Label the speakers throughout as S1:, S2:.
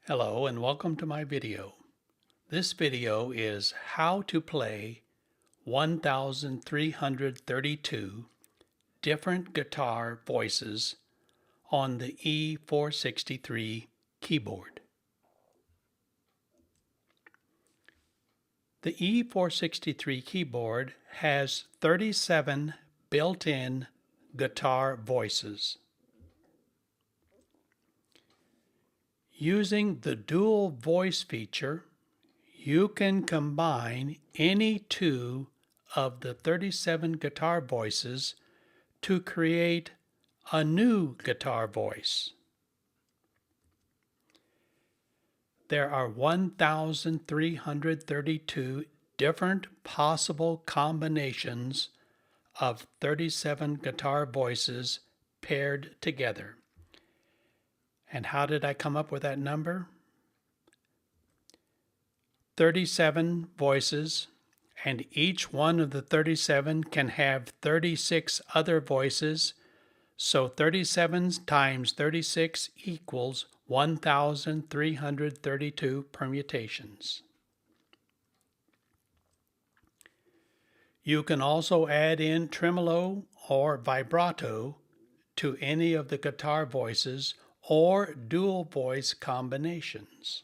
S1: Hello and welcome to my video. This video is how to play 1332 different guitar voices on the E463 keyboard. The E463 keyboard has 37 built-in guitar voices. Using the dual voice feature, you can combine any two of the 37 guitar voices to create a new guitar voice. There are 1,332 different possible combinations of 37 guitar voices paired together. And how did I come up with that number? 37 voices, and each one of the 37 can have 36 other voices, so 37 times 36 equals 1,332 permutations. You can also add in tremolo or vibrato to any of the guitar voices or dual voice combinations.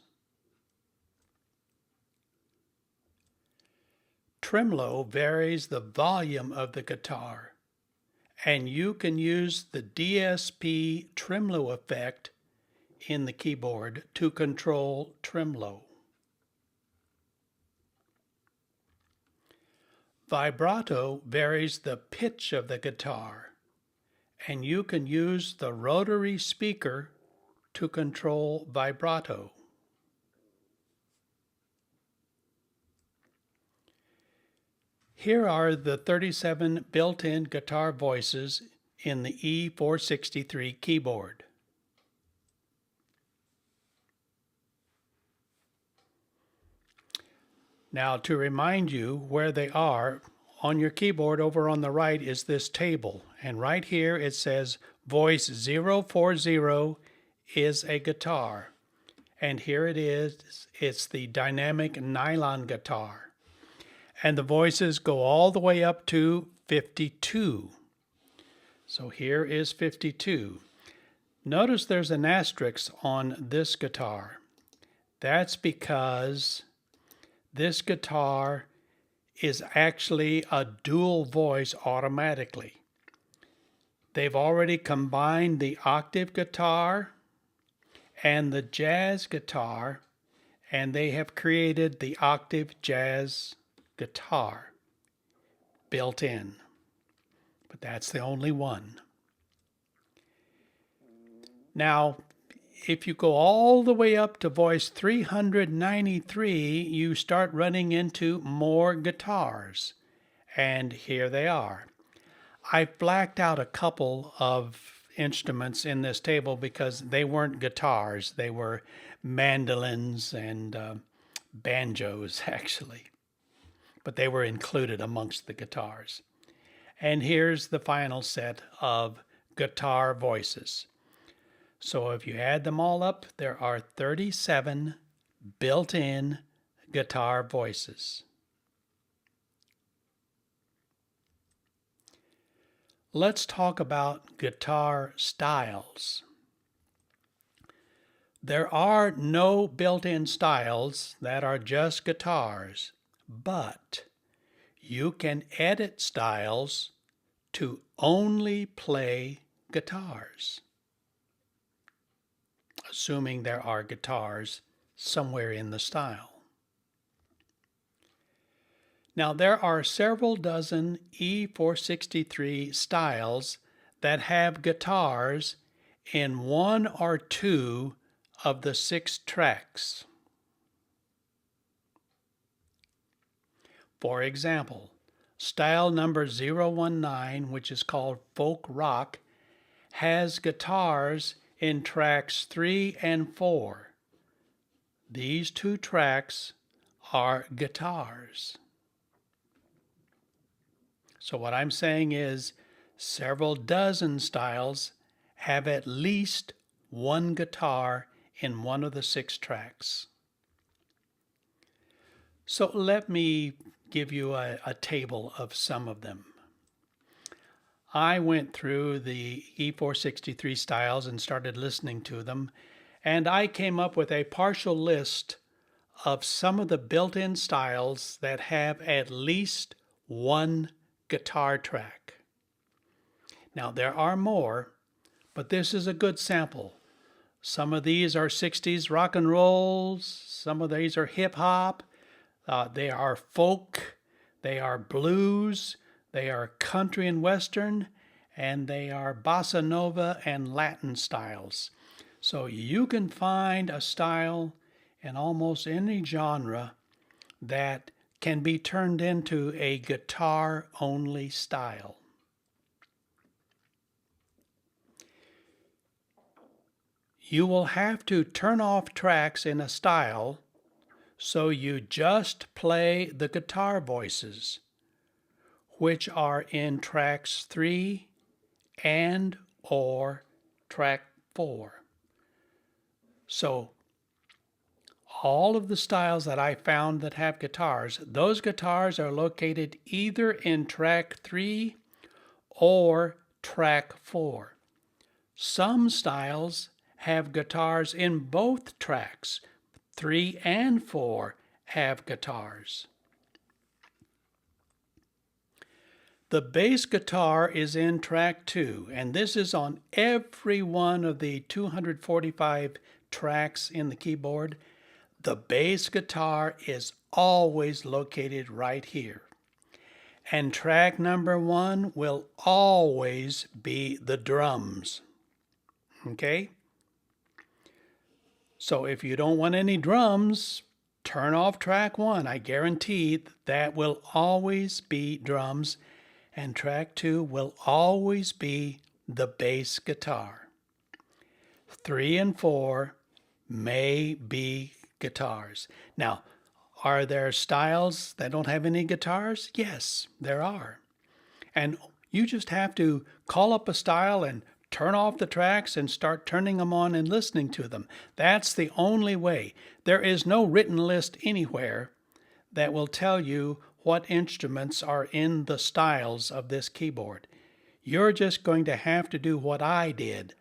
S1: Tremolo varies the volume of the guitar, and you can use the DSP tremolo effect in the keyboard to control tremolo. Vibrato varies the pitch of the guitar, and you can use the rotary speaker to control vibrato. Here are the 37 built-in guitar voices in the E463 keyboard. Now, to remind you where they are, on your keyboard over on the right is this table, and right here it says voice 040 is a guitar, and here it is, it's the dynamic nylon guitar. And the voices go all the way up to 52. So here is 52. Notice there's an asterisk on this guitar. That's because this guitar is actually a dual voice automatically. They've already combined the octave guitar and the jazz guitar, and they have created the octave jazz guitar built in, but that's the only one. Now, if you go all the way up to voice 393, you start running into more guitars, and here they are. I've blacked out a couple of instruments in this table because they weren't guitars, they were mandolins and banjos actually, but they were included amongst the guitars. And here's the final set of guitar voices. So if you add them all up, there are 37 built-in guitar voices. Let's talk about guitar styles. There are no built-in styles that are just guitars, but you can edit styles to only play guitars, assuming there are guitars somewhere in the style. Now, there are several dozen E463 styles that have guitars in one or two of the 6 tracks. For example, style number 019, which is called folk rock, has guitars in tracks 3 and 4. These 2 tracks are guitars. So what I'm saying is several dozen styles have at least one guitar in one of the 6 tracks. So let me give you a table of some of them. I went through the E463 styles and started listening to them, and I came up with a partial list of some of the built-in styles that have at least one guitar track. Now there are more, but this is a good sample. Some of these are 60s rock and rolls, some of these are hip hop, they are folk, they are blues, they are country and western, and they are bossa nova and Latin styles. So you can find a style in almost any genre that can be turned into a guitar-only style. You will have to turn off tracks in a style, so you just play the guitar voices, which are in tracks 3 and or track 4. So all of the styles that I found that have guitars, those guitars are located either in track 3 or track 4. Some styles have guitars in both tracks. 3 and 4 have guitars. The bass guitar is in track 2, and this is on every one of the 245 tracks in the keyboard. The bass guitar is always located right here. And track number 1 will always be the drums. Okay? So if you don't want any drums, turn off track 1. I guarantee that will always be drums, and track 2 will always be the bass guitar. 3 and 4 may be guitars. Now, are there styles that don't have any guitars? Yes, there are. And you just have to call up a style and turn off the tracks and start turning them on and listening to them. That's the only way. There is no written list anywhere that will tell you what instruments are in the styles of this keyboard. You're just going to have to do what I did.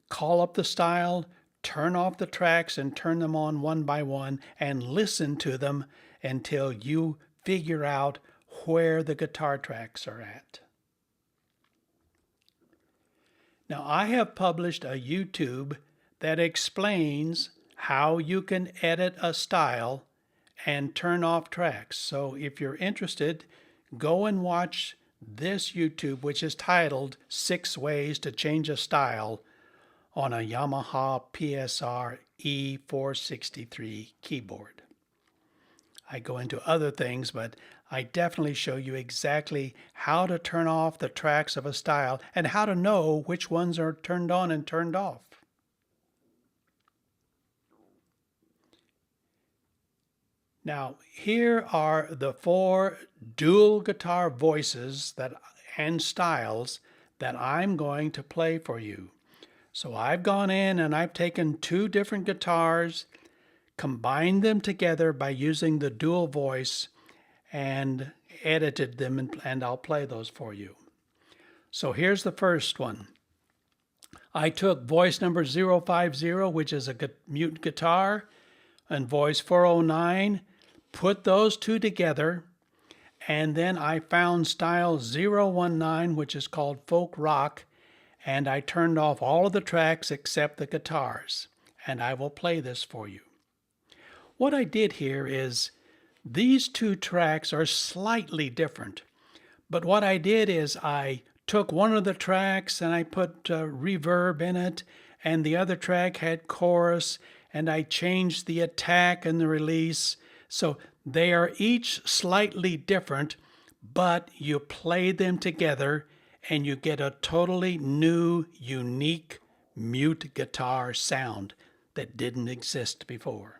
S1: Call up the style, turn off the tracks and turn them on one by one and listen to them until you figure out where the guitar tracks are at. Now, I have published a YouTube that explains how you can edit a style and turn off tracks. So if you're interested, go and watch this YouTube, which is titled 6 Ways to Change a Style on a Yamaha PSR E463 keyboard. I go into other things, but I definitely show you exactly how to turn off the tracks of a style and how to know which ones are turned on and turned off. Now, here are the 4 dual guitar voices and styles that I'm going to play for you. So I've gone in and I've taken 2 different guitars, combined them together by using the dual voice, and edited them, and I'll play those for you. So here's the first one. I took voice number 050, which is a mute guitar, and voice 409, put those 2 together, and then I found style 019, which is called folk rock, and I turned off all of the tracks except the guitars, and I will play this for you. What I did here is these 2 tracks are slightly different, but what I did is I took one of the tracks and I put reverb in it, and the other track had chorus, and I changed the attack and the release. So they are each slightly different, but you play them together and you get a totally new, unique mute guitar sound that didn't exist before.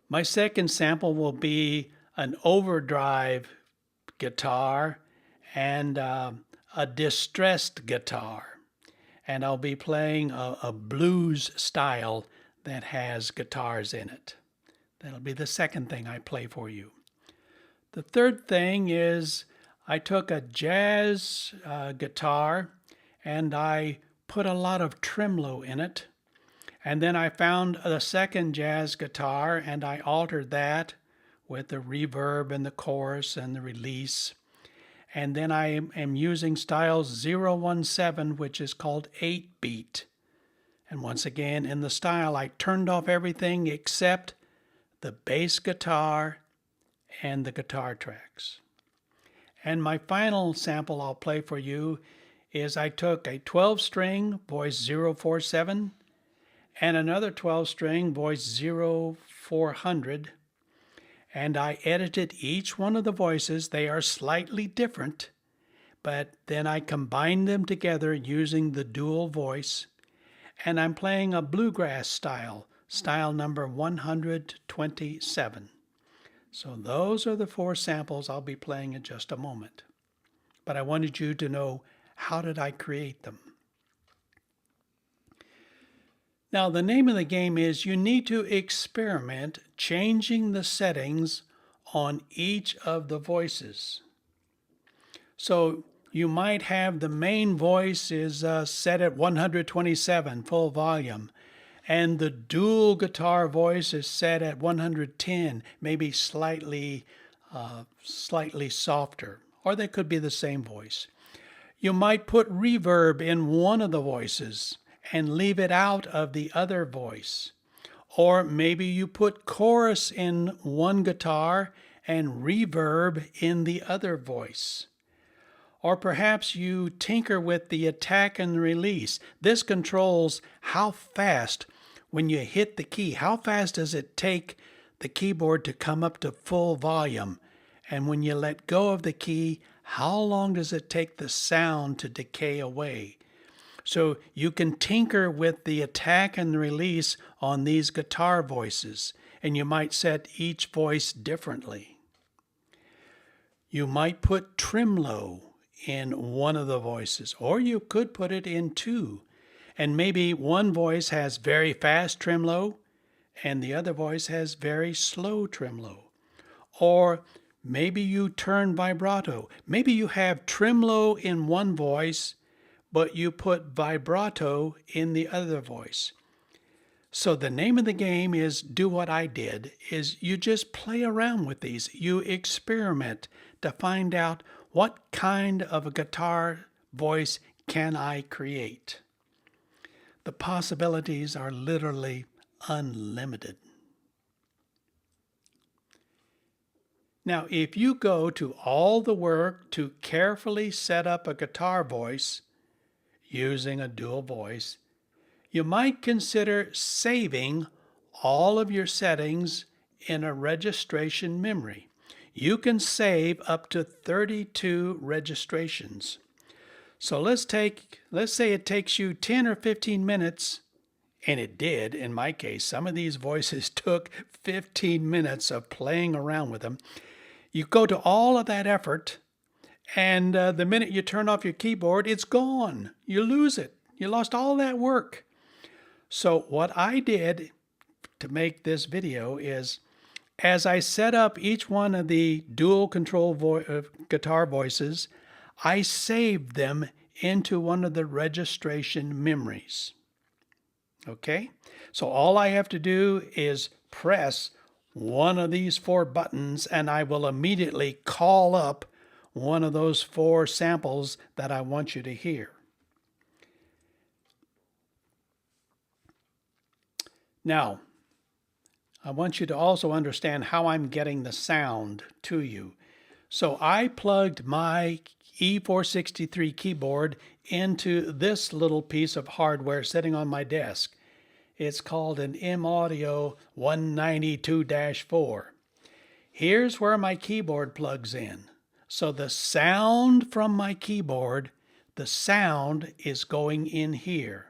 S1: My second sample will be an overdrive guitar and a distressed guitar. and I'll be playing a blues style that has guitars in it. That'll be the second thing I play for you. The third thing is I took a jazz guitar and I put a lot of tremolo in it. And then I found the second jazz guitar and I altered that with the reverb and the chorus and the release. And then I am using styles 017, which is called 8-beat. And once again, in the style, I turned off everything except the bass guitar and the guitar tracks. And my final sample I'll play for you is I took a 12-string voice 047 and another 12-string voice 0400, and I edited each one of the voices. They are slightly different, but then I combined them together using the dual voice, and I'm playing a bluegrass style number 127. So those are the 4 samples I'll be playing in just a moment. But I wanted you to know, how did I create them? Now, the name of the game is you need to experiment changing the settings on each of the voices. So you might have the main voice is set at 127 full volume, and the dual guitar voice is set at 110, maybe slightly softer, or they could be the same voice. You might put reverb in one of the voices and leave it out of the other voice. Or maybe you put chorus in one guitar and reverb in the other voice. Or perhaps you tinker with the attack and release. This controls how fast, when you hit the key, how fast does it take the keyboard to come up to full volume? And when you let go of the key, how long does it take the sound to decay away? So you can tinker with the attack and the release on these guitar voices, and you might set each voice differently. You might put tremolo in one of the voices, or you could put it in 2. And maybe one voice has very fast tremolo, and the other voice has very slow tremolo. Or maybe you turn vibrato. Maybe you have tremolo in one voice, but you put vibrato in the other voice. So the name of the game is do what I did, is you just play around with these. You experiment to find out what kind of a guitar voice can I create. The possibilities are literally unlimited. Now, if you go to all the work to carefully set up a guitar voice using a dual voice, you might consider saving all of your settings in a registration memory. You can save up to 32 registrations. So let's say it takes you 10 or 15 minutes, and it did in my case. Some of these voices took 15 minutes of playing around with them. You go to all of that effort, and the minute you turn off your keyboard, it's gone. You lose it. You lost all that work. So what I did to make this video is, as I set up each one of the dual control guitar voices, I saved them into one of the registration memories. Okay? So all I have to do is press one of these 4 buttons, and I will immediately call up one of those 4 samples that I want you to hear. Now, I want you to also understand how I'm getting the sound to you. So I plugged my E463 keyboard into this little piece of hardware sitting on my desk. It's called an M-Audio 192-4. Here's where my keyboard plugs in. So the sound from my keyboard, the sound is going in here.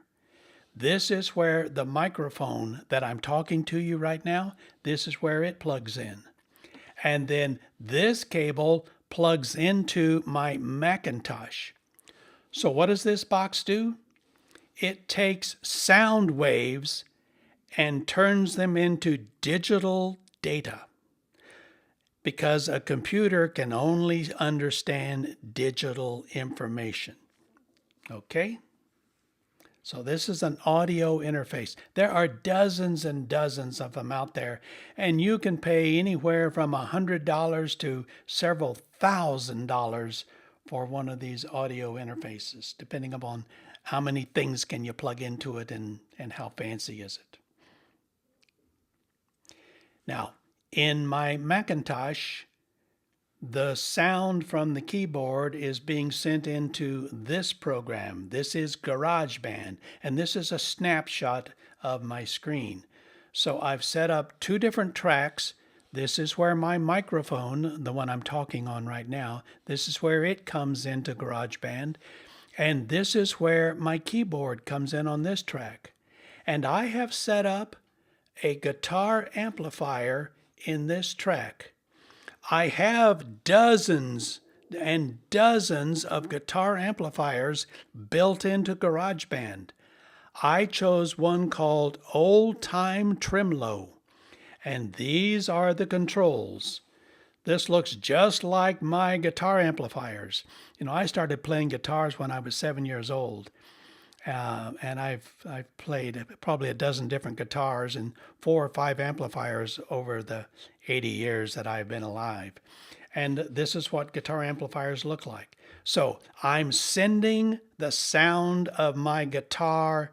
S1: This is where the microphone that I'm talking to you right now, this is where it plugs in. And then this cable plugs into my Macintosh. So what does this box do? It takes sound waves and turns them into digital data, because a computer can only understand digital information. Okay? So this is an audio interface. There are dozens and dozens of them out there, and you can pay anywhere from $100 to several $1,000 for one of these audio interfaces, depending upon how many things can you plug into it and how fancy is it. Now, in my Macintosh, the sound from the keyboard is being sent into this program. This is GarageBand, and this is a snapshot of my screen. So I've set up two different tracks. This is where my microphone, the one I'm talking on right now, this is where it comes into GarageBand. And this is where my keyboard comes in on this track. And I have set up a guitar amplifier in this track. I have dozens and dozens of guitar amplifiers built into GarageBand. I chose one called Old Time Tremelo, and these are the controls. This looks just like my guitar amplifiers. You know, I started playing guitars when I was 7 years old. And I've played probably a dozen different guitars and 4 or 5 amplifiers over the 80 years that I've been alive. And this is what guitar amplifiers look like. So I'm sending the sound of my guitar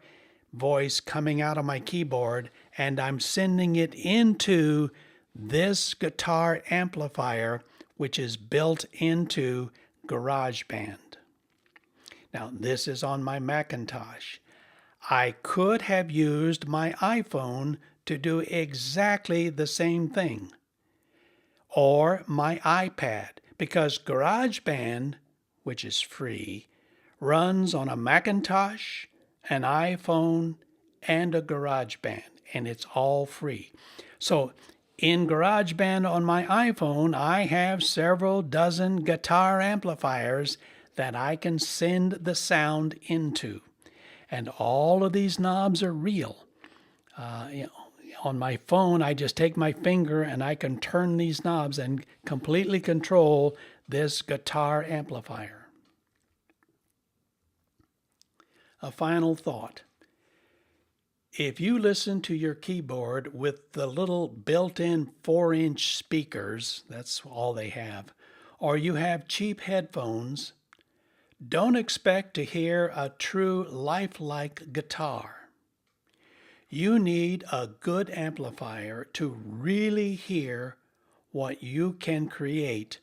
S1: voice coming out of my keyboard, and I'm sending it into this guitar amplifier, which is built into GarageBand. Now, this is on my Macintosh. I could have used my iPhone to do exactly the same thing, or my iPad, because GarageBand, which is free, runs on a Macintosh, an iPhone, and a GarageBand, and it's all free. So in GarageBand on my iPhone, I have several dozen guitar amplifiers that I can send the sound into. And all of these knobs are real. On my phone, I just take my finger and I can turn these knobs and completely control this guitar amplifier. A final thought. If you listen to your keyboard with the little built-in 4-inch speakers, that's all they have, or you have cheap headphones, don't expect to hear a true lifelike guitar. You need a good amplifier to really hear what you can create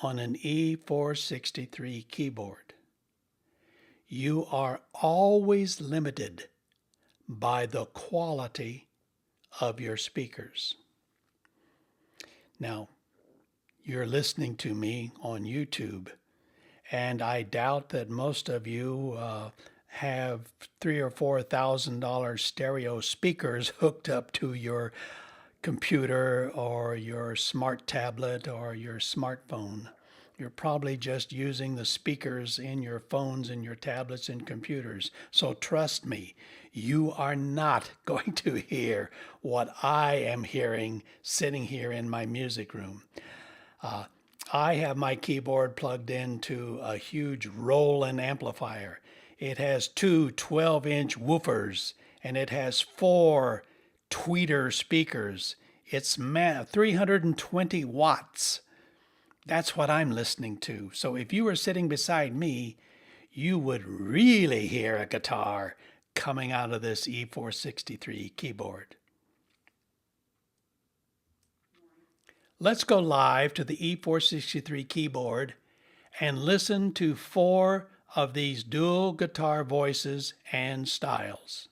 S1: on an E463 keyboard. You are always limited by the quality of your speakers. Now, you're listening to me on YouTube, and I doubt that most of you have $3,000 or $4,000 stereo speakers hooked up to your computer or your smart tablet or your smartphone. You're probably just using the speakers in your phones and your tablets and computers. So trust me, you are not going to hear what I am hearing sitting here in my music room. I have my keyboard plugged into a huge Roland amplifier. It has two 12-inch woofers, and it has 4 tweeter speakers. It's 320 watts. That's what I'm listening to. So if you were sitting beside me, you would really hear a guitar coming out of this E463 keyboard. Let's go live to the E463 keyboard and listen to 4 of these dual guitar voices and styles.